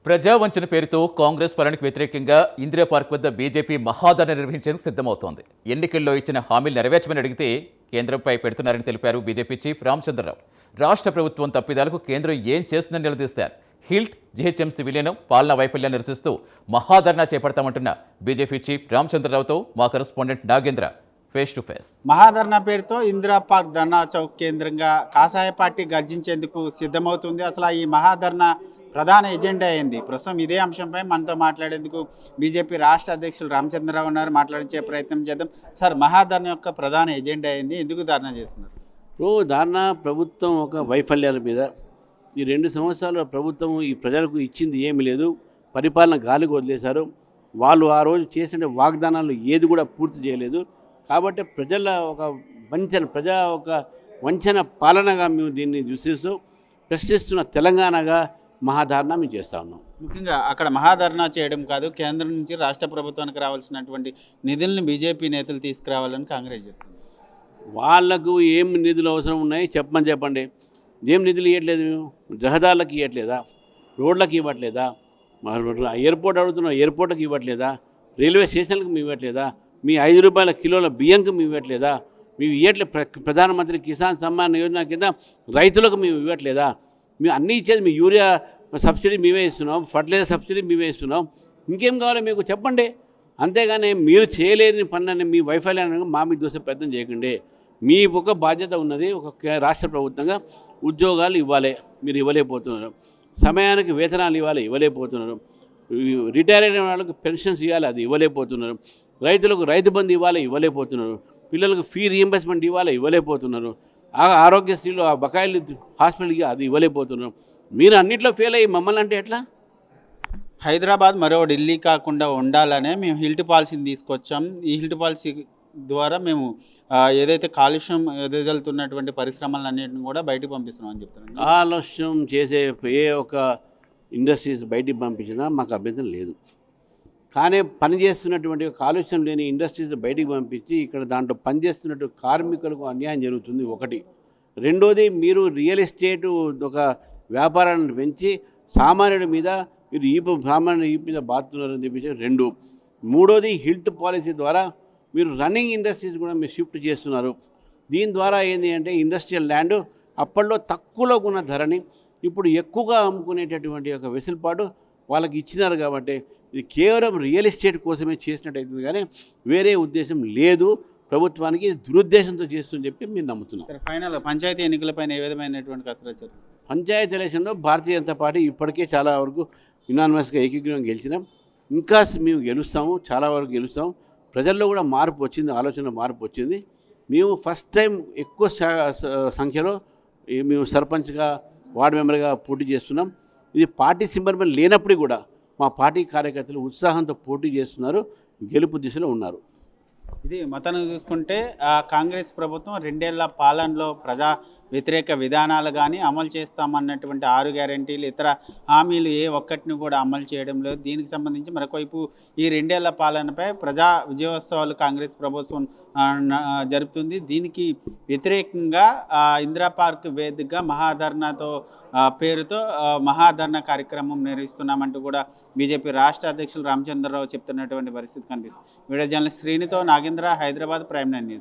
ప్రజావంచన పేరుతో కాంగ్రెస్ పాలనకు వ్యతిరేకంగా ఇందిరా పార్క్ వద్ద బీజేపీ మహాధరణ నిర్వహించేందుకు సిద్ధమవుతోంది. ఎన్నికల్లో ఇచ్చిన హామీలు నెరవేర్చమని అడిగితే కేంద్రంపై పెడుతున్నారని తెలిపారు బీజేపీ చీఫ్ రామచంద్రరావు. రాష్ట్ర ప్రభుత్వం తప్పిదాలకు కేంద్రం ఏం చేస్తుందని నిలదీశారు. హిల్ట్, జీహెచ్ఎంసీ విలీనం, పాలనా వైఫల్యాన్ని నిరసిస్తూ మహాధరణ చేపడతామంటున్న బీజేపీ చీఫ్ రామచంద్రరావుతో మా correspondent Nagendra face to face. Maha dharna పేరుతో ఇందిరా పార్క్ ధర్నా చౌక్ కేంద్రంగా కాషాయ పార్టీ గర్జించేందుకు సిద్ధమవుతుంది. అసలు ఈ మహాధర్నా ప్రధాన ఎజెండా అయింది. ప్రస్తుతం ఇదే అంశంపై మనతో మాట్లాడేందుకు బీజేపీ రాష్ట్ర అధ్యక్షులు రామచంద్రరావు ఉన్నారు. మాట్లాడించే ప్రయత్నం చేద్దాం. సార్, మహాధర్నా యొక్క ప్రధాన ఎజెండా అయింది, ఎందుకు ధర్నా చేస్తున్నారు? ధర్నా ప్రభుత్వం ఒక వైఫల్యాల మీద. ఈ 2 సంవత్సరాల ప్రభుత్వం ఈ ప్రజలకు ఇచ్చింది ఏమీ లేదు, పరిపాలన గాలికి వదిలేశారు. వాళ్ళు ఆ రోజు చేసిన వాగ్దానాలు ఏది కూడా పూర్తి చేయలేదు. కాబట్టి ప్రజల ఒక వంచన పాలనగా మేము దీన్ని దృష్టిస్తూ ప్రశ్నిస్తున్న తెలంగాణగా మహాధర్నా మేము చేస్తూ ఉన్నాం. ముఖ్యంగా అక్కడ మహాధర్నా చేయడం కాదు, కేంద్రం నుంచి రాష్ట్ర ప్రభుత్వానికి రావాల్సినటువంటి నిధులను బీజేపీ నేతలు తీసుకురావాలని కాంగ్రెస్ చెప్తుంది. వాళ్లకు ఏం నిధులు అవసరం ఉన్నాయి చెప్పండి. ఏం నిధులు ఇవ్వట్లేదు? రహదారులకు ఇవ్వట్లేదా? రోడ్లకు ఇవ్వట్లేదా? ఎయిర్పోర్ట్ అడుగుతున్నాం, ఎయిర్పోర్ట్కి ఇవ్వట్లేదా? రైల్వే స్టేషన్లకు మేము ఇవ్వట్లేదా? మీ 5 రూపాయల కిలోల బియ్యంకి మేము ఇవ్వట్లేదా? మేము ఇవ్వట్లే. ప్రధానమంత్రి కిసాన్ సమ్మాన్ యోజన కింద రైతులకు మేము ఇవ్వట్లేదా? మేము అన్నీ ఇచ్చేది, మీ యూరియా సబ్సిడీ మేమే ఇస్తున్నాం, ఫర్టిలైజర్ సబ్సిడీ మేమే ఇస్తున్నాం. ఇంకేం కావాలో మీకు చెప్పండి. అంతేగాని మీరు చేయలేని పనులని, మీ వైఫల్యాన్ని మా మీద దోశ ప్రయత్నం చేయకండి. మీ ఒక బాధ్యత ఉన్నది, ఒక రాష్ట్ర ప్రభుత్వంగా ఉద్యోగాలు ఇవ్వాలి, మీరు ఇవ్వలేకపోతున్నారు. సమయానికి వేతనాలు ఇవ్వలేకపోతున్నారు. రిటైర్ అయిన వాళ్ళకి పెన్షన్స్ ఇవ్వాలి, అది ఇవ్వలేకపోతున్నారు. రైతులకు రైతు బంధు ఇవ్వలేకపోతున్నారు. పిల్లలకు ఫీ రీఎంబర్స్మెంట్ ఇవ్వలేకపోతున్నారు. ఆరోగ్యశ్రీలో ఆ బకాయిలు హాస్పిటల్కి అది ఇవ్వలేకపోతున్నారు. మీరు అన్నింటిలో ఫెయిల్ అయ్యి మమ్మల్ని అంటే ఎట్లా? హైదరాబాద్ మరో ఢిల్లీ కాకుండా ఉండాలనే మేము హిల్ట్ పాలసీని తీసుకొచ్చాం. ఈ హిల్ట్ పాలసీ ద్వారా మేము ఏదైతే కాలుష్యం ఎదుగుతున్నటువంటి పరిశ్రమలన్నింటిని కూడా బయటకు పంపిస్తున్నాం అని చెప్తున్నాం. కాలుష్యం చేసే ఏ ఒక ఇండస్ట్రీస్ బయటికి పంపించినా మాకు అభ్యంతరం లేదు. కానీ పనిచేస్తున్నటువంటి కాలుష్యం లేని ఇండస్ట్రీస్ బయటికి పంపించి ఇక్కడ దాంట్లో పనిచేస్తున్నట్టు కార్మికులకు అన్యాయం జరుగుతుంది ఒకటి. రెండోది, మీరు రియల్ ఎస్టేట్ ఒక వ్యాపారాన్ని పెంచి సామాన్యుడి మీద మీరు సామాన్యుడి మీద బాతుతున్నారని చెప్పేసి 2. మూడోది, హిల్ట్ పాలసీ ద్వారా మీరు రన్నింగ్ ఇండస్ట్రీస్ కూడా మీరు షిఫ్ట్ చేస్తున్నారు. దీని ద్వారా ఏంటి అంటే ఇండస్ట్రియల్ ల్యాండ్ అప్పట్లో తక్కువలో ఉన్న ధరని ఇప్పుడు ఎక్కువగా అమ్ముకునేటటువంటి ఒక వెసులుబాటు వాళ్ళకి ఇచ్చినారు. కాబట్టి ఇది కేవలం రియల్ ఎస్టేట్ కోసమే చేసినట్టయితుంది, కానీ వేరే ఉద్దేశం లేదు. ప్రభుత్వానికి దురుద్దేశంతో చేస్తుందని చెప్పి మేము నమ్ముతున్నాం. ఫైనల్ పంచాయతీ ఎన్నికలపైన ఏ విధమైనటువంటి కసరత్తు? పంచాయతీ ఎలక్షన్లో భారతీయ జనతా పార్టీ ఇప్పటికే చాలా వరకు యునానిమస్గా ఏకీకృతం గెలిచినాం. ఇంకా మేము గెలుస్తాము, చాలా వరకు గెలుస్తాం. ప్రజల్లో కూడా మార్పు వచ్చింది, ఆలోచన మార్పు వచ్చింది. మేము ఫస్ట్ టైం ఎక్కువ సంఖ్యలో మేము సర్పంచ్గా, వార్డు మెంబర్గా పోటీ చేస్తున్నాం. ఇది పార్టీ సింబల్ లేనప్పుడు కూడా మా పార్టీ కార్యకర్తలు ఉత్సాహంతో పోటీ చేస్తున్నారు, గెలుపు దిశలో ఉన్నారు. ఇది మొత్తాన్ని చూసుకుంటే కాంగ్రెస్ ప్రభుత్వం 2 ఏళ్ల పాలనలో ప్రజా వ్యతిరేక విధానాలు కానీ అమలు చేస్తామన్నటువంటి 6 గ్యారెంటీలు, ఇతర హామీలు ఏ ఒక్కటిని కూడా అమలు చేయడం లేదు. దీనికి సంబంధించి మరొకవైపు ఈ 2 ఏళ్ల పాలనపై ప్రజా విజయోత్సవాలు కాంగ్రెస్ ప్రభుత్వం జరుపుతుంది. దీనికి వ్యతిరేకంగా ఇందిరా పార్క్ వేదికగా మహాధర్నాతో పేరుతో మహాధర్నా కార్యక్రమం నిర్వహిస్తున్నామంటూ కూడా బీజేపీ రాష్ట్ర అధ్యక్షులు రామచంద్రరావు చెప్తున్నటువంటి పరిస్థితి కనిపిస్తుంది. వీడియో జర్నలిస్ట్ శ్రీనితో నాగేంద్ర, హైదరాబాద్, ప్రైమ్ 9 న్యూస్.